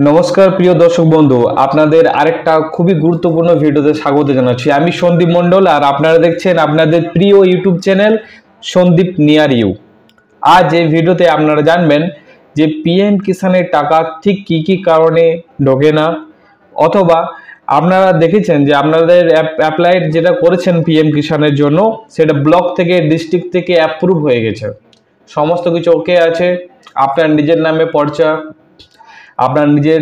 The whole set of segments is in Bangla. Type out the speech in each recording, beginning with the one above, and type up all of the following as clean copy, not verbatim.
নমস্কার প্রিয় দর্শক বন্ধু, আপনাদের আরেকটা খুবই গুরুত্বপূর্ণ ভিডিওতে স্বাগত জানাচ্ছি। আমি সন্দীপ মণ্ডল, আর আপনারা দেখছেন আপনাদের প্রিয় YouTube channel Sandeep near you. আজ এই ভিডিওতে আপনারা জানবেন যে পিএম কিষাণের টাকা ঠিক কি কি কারণে ঢোকে না, অথবা আপনারা দেখেছেন যে আপনাদের অ্যাপ্লাই যেটা করেছেন পিএম কিষাণের জন্য সেটা ব্লক থেকে ডিস্ট্রিক্ট থেকে অ্যাপ্রুভ হয়ে গেছে, সমস্ত কিছু ওকে আছে। আপনার নিজের নামে পর্চা, আপনার নিজের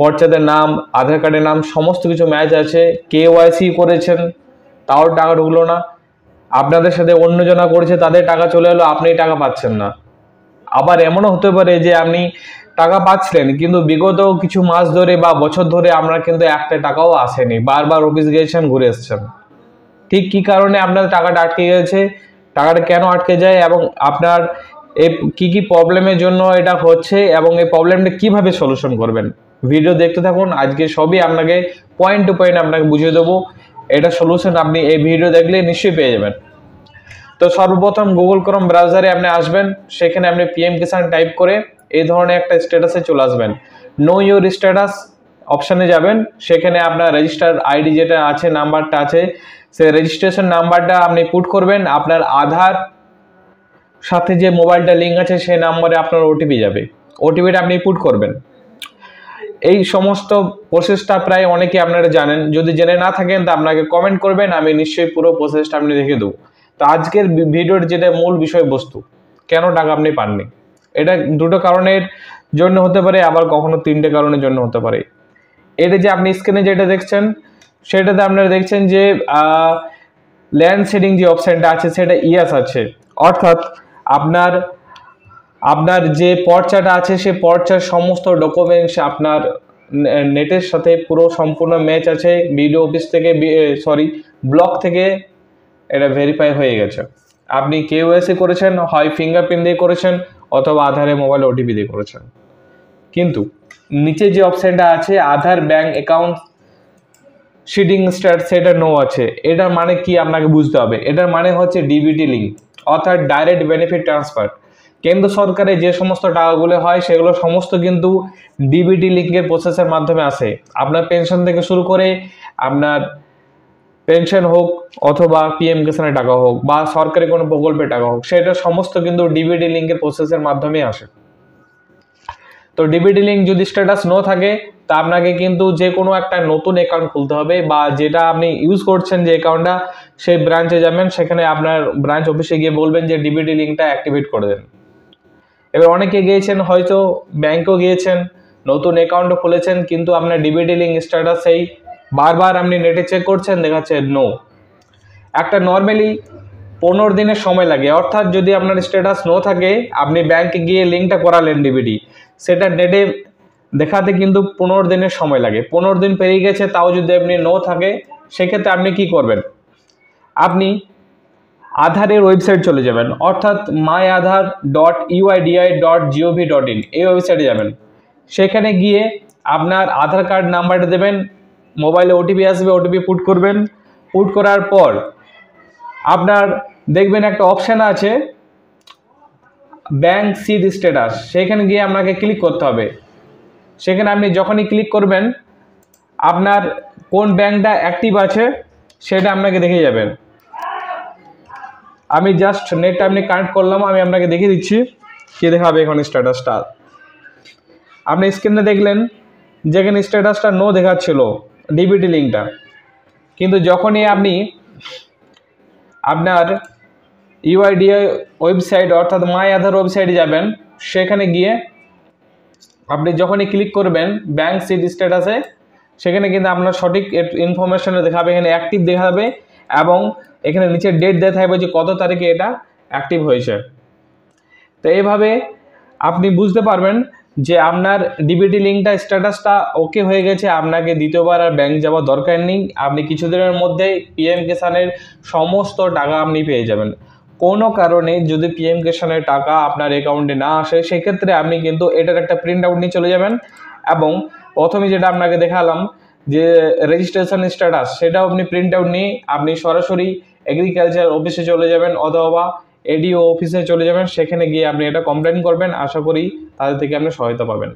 পর্চাতে নাম, আধার কার্ডের নাম সমস্ত কিছু ম্যাচ আছে, কেওয়াইসি করেছেন, তাও টাকা ঢুকলো না। আপনাদের সাথে অন্যজনা করেছে, তাদের টাকা চলে এলো, আপনি টাকা পাচ্ছেন না। আবার এমনও হতে পারে যে আপনি টাকা পাচ্ছিলেন কিন্তু বিগত কিছু মাস ধরে বা বছর ধরে আপনার কিন্তু একটা টাকাও আসেনি, বারবার অফিস গিয়েছেন, ঘুরে এসছেন। ঠিক কি কারণে আপনার টাকাটা আটকে গেছে, টাকাটা কেন আটকে যায়, এবং আপনার এই কি কি প্রবলেমের জন্য এটা হচ্ছে, এবং এই প্রবলেমটা কিভাবে সলিউশন করবেন, ভিডিও দেখতে থাকুন। আজকে সবই আপনাকে পয়েন্ট টু পয়েন্ট আপনাকে বুঝিয়ে দেবো। এটা সলিউশন আপনি এই ভিডিও দেখলে নিশ্চয়ই পেয়ে যাবেন। তো সর্বপ্রথম গুগল ক্রোম ব্রাউজারে আপনি আসবেন, সেখানে আপনি পিএম কিষাণ টাইপ করে এই ধরনের একটা স্ট্যাটাসে চলে আসবেন। নো ইউর স্ট্যাটাস অপশানে যাবেন, সেখানে আপনার রেজিস্টার আইডি যেটা আছে, নাম্বারটা আছে, সেই রেজিস্ট্রেশন নাম্বারটা আপনি পুট করবেন। আপনার আধার সাথে যে মোবাইলটা লিঙ্ক আছে সেই নাম্বারে আপনার ওটিপি যাবে, ওটিপিটা আপনি পুট করবেন। এই সমস্ত প্রসেসটা প্রায় অনেকে আপনারা জানেন, যদি জেনে না থাকেন তা আপনাকে কমেন্ট করবেন, আমি নিশ্চয়ই পুরো প্রসেসটা আপনি দেখে দেবো। তো আজকের ভিডিওর যেটা মূল বিষয়বস্তু, কেন টাকা আপনি পাননি, এটা দুটো কারণের জন্য হতে পারে, আবার কখনো তিনটে কারণের জন্য হতে পারে। এটা যে আপনি স্ক্রিনে যেটা দেখছেন সেটাতে আপনারা দেখছেন যে ল্যান্ড সেটিং যে অপশানটা আছে সেটা ইয়েস আছে, অর্থাৎ আপনার যে পর্চাটা আছে সে পর্চার সমস্ত ডকুমেন্টস আপনার নেটের সাথে পুরো সম্পূর্ণ ম্যাচ আছে। বিডিও অফিস থেকে ব্লক থেকে এটা ভেরিফাই হয়ে গেছে। আপনি কেওয়াইসি করেছেন, হয় ফিঙ্গারপ্রিন্ট দিয়ে করেছেন অথবা আধারে মোবাইল ওটিপি দিয়ে করেছেন, কিন্তু নিচে যে অপশানটা আছে আধার ব্যাংক অ্যাকাউন্ট শিডিং স্টার্ট, সেটা নো আছে। এটার মানে কি আপনাকে বুঝতে হবে। এটার মানে হচ্ছে ডিবিটি লিঙ্ক, অর্থাৎ ডাইরেক্ট বেনিফিট ট্রান্সফার। কেন্দ্র সরকারের যে সমস্ত টাকাগুলো হয় সেগুলো সমস্ত কিন্তু ডিবিটি লিঙ্কের প্রসেসের মাধ্যমে আসে। আপনার পেনশন থেকে শুরু করে আপনার পেনশন হোক অথবা পিএম কিষাণের টাকা হোক বা সরকারি কোনো প্রকল্পের টাকা হোক, সেটা সমস্ত কিন্তু ডিবিটি লিঙ্কের প্রসেসের মাধ্যমে আসে। তো ডিবিটি লিঙ্ক যদি স্ট্যাটাস নো থাকে তা আপনাকে কিন্তু যে কোনো একটা নতুন অ্যাকাউন্ট খুলতে হবে, বা যেটা আপনি ইউজ করছেন যে অ্যাকাউন্টটা সেই ব্রাঞ্চে যাবেন, সেখানে আপনার ব্রাঞ্চ অফিসে গিয়ে বলবেন যে ডিবিটি লিঙ্কটা অ্যাক্টিভেট করে দেন। এবার অনেকে গিয়েছেন, হয়তো ব্যাংকেও গিয়েছেন, নতুন অ্যাকাউন্টও খুলেছেন, কিন্তু আপনার ডিবিটি লিঙ্ক স্ট্যাটাস সেই বারবার আপনি নেটে চেক করছেন, দেখাচ্ছে নো। একটা নর্মালি 15 দিনের সময় লাগে, অর্থাৎ যদি আপনার স্ট্যাটাস নো থাকে, আপনি ব্যাংকে গিয়ে লিঙ্কটা করালেন ডিবিটি, সেটা নেটে দেখাতে কিন্তু 15 দিনের সময় লাগে। 15 দিন পেরিয়ে গেছে তাও যদি আপনি নো থাকে, সেক্ষেত্রে আপনি কি করবেন, আপনি আধারের ওয়েবসাইট চলে যাবেন, অর্থাৎ myadhar.uidi.gov.in এই ওয়েবসাইটে যাবেন। সেখানে গিয়ে আপনার আধার কার্ড নাম্বারটা দেবেন, মোবাইলে ওটিপি আসবে, ওটিপি পুট করবেন। পুট করার পর আপনার দেখবেন একটা অপশান আছে ব্যাংক সিড স্ট্যাটাস, সেখানে গিয়ে আপনাকে ক্লিক করতে হবে। সেখানে আপনি যখনই ক্লিক করবেন আপনার কোন ব্যাংকটা অ্যাক্টিভ আছে সেটা আপনাকে দেখে যাবেন। আমি জাস্ট নেটটা আপনি কানেক্ট করলাম, আমি আপনাকে দেখিয়ে দিচ্ছি কি দেখাবে এখন স্ট্যাটাসটা। আপনি স্ক্রিনে দেখলেন যেখানে স্ট্যাটাসটা নো দেখাচ্ছিল ডিবিটি লিঙ্কটা, কিন্তু যখনই আপনি আপনার ইউআইডিআই ওয়েবসাইট অর্থাৎ মাই আধার ওয়েবসাইটে যাবেন, সেখানে গিয়ে আপনি যখনই ক্লিক করবেন ব্যাংক সিড স্ট্যাটাসে, সেখানে কিন্তু আপনার সঠিক ইনফরমেশনে দেখাবে, এখানে অ্যাক্টিভ দেখাবে, এবং এখানে নিচে ডেট দেওয়া থাকবে যে কত তারিখে এটা অ্যাক্টিভ হয়েছে। তো এইভাবে আপনি বুঝতে পারবেন যে আপনার ডিবিটি লিঙ্কটা স্ট্যাটাসটা ওকে হয়ে গেছে, আপনাকে দ্বিতীয়বার আর ব্যাংক যাওয়ার দরকার নেই। আপনি কিছুদিনের মধ্যেই পিএম কিষাণের সমস্ত টাকা আপনি পেয়ে যাবেন। কোনো কারণে যদি পিএম কিষাণের টাকা আপনার অ্যাকাউন্টে না আসে, সেক্ষেত্রে আপনি কিন্তু এটার একটা প্রিন্ট আউট নিয়ে চলে যাবেন, এবং প্রথমে যেটা আপনাকে দেখালাম যে রেজিস্ট্রেশন স্ট্যাটাস, সেটাও আপনি প্রিন্ট আউট নিয়ে আপনি সরাসরি এগ্রিকালচার অফিসে চলে যাবেন অথবা এডিও অফিসে চলে যাবেন। সেখানে গিয়ে আপনি এটা কমপ্লেন করবেন, আশা করি তাদের থেকে আপনি সহায়তা পাবেন।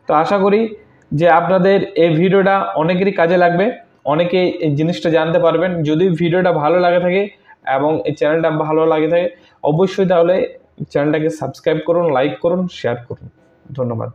তো আশা করি যে আপনাদের এই ভিডিওটা অনেকেরই কাজে লাগবে, অনেকে এই জিনিসটা জানতে পারবেন। যদি ভিডিওটা ভালো লাগে থাকে এবং এই চ্যানেলটা ভালো লাগে থাকে অবশ্যই তাহলে চ্যানেলটাকে সাবস্ক্রাইব করুন, লাইক করুন, শেয়ার করুন। ধন্যবাদ।